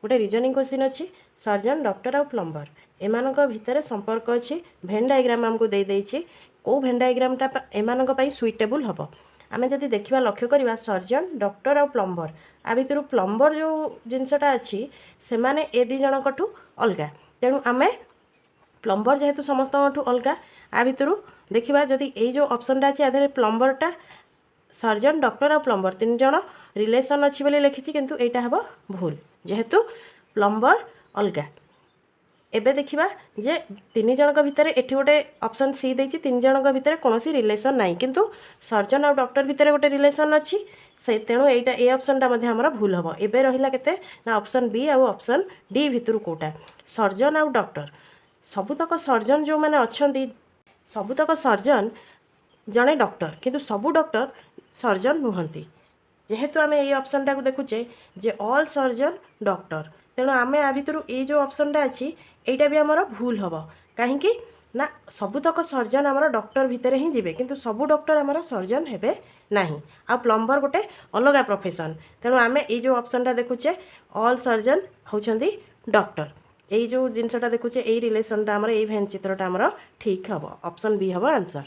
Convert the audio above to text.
गोटे reasoning question अच्छी surgeon doctor आउ प्लम्बर एमानक भितर संपर्क अच्छी भेन डायग्राम आमको दे देछि को भेन डायग्रामटा एमानक पई सुइटेबल हबो आमे जदि देखिबा लक्ष्य करवा सर्जन डॉक्टर आउ प्लम्बर आ भितर प्लम्बर जो जिनसटा अच्छी से माने ए दी जनकठू अलगा तेणु आमे प्लम्बर जेहेतु समस्त अलगा आ भितर देखिबा जदि ए जो ऑप्शनटा अच्छी आधे प्लम्बरटा सर्जन डॉक्टर और प्लम्बर तीन जन रिलेशन अच्छी बोली लिखी किंतु एटा हबो भूल जेहेतु प्लम्बर अलगा एबे देखिबा जे तीन जनक भितर एठी गोटे ऑप्शन सी देछि तीन जनक भितर कोनोसी रिलेशन नाही किंतु सर्जन और डॉक्टर भितर गोटे रिलेशन अच्छी से तेणु एटा ए ऑप्शनटा मध्ये हमर भूल हबो एबे रहिला केते ना ऑप्शन बी और ऑप्शन डी भितर कोटा सर्जन और डॉक्टर सबुतक सर्जन जो माने अछंती सबुतक सर्जन जड़े डॉक्टर किंतु सबू डॉक्टर सर्जन नुहंती जेहेतु आम ये ऑप्शनटा को देखुचे जे ऑल सर्जन डॉक्टर तेणु आम आ भितर ये जो ऑप्शनटा अच्छी एटा भी आमर भूल हम कहीं ना सबुतक सर्जन आमर डॉक्टर भितर ही जीवे किंतु सबू डॉक्टर आमर सर्जन हेबे नहीं आ प्लम्बर गोटे अलग प्रोफेशन तेणु आम ये जो ऑप्शनटा देखुचे ऑल सर्जन होउछंती डॉक्टर ये जो जिनसटा देखुचे ये रिलेशनटा आमर ये भेन चित्रटा आमर ठीक हम ऑप्शन बी हम आंसर।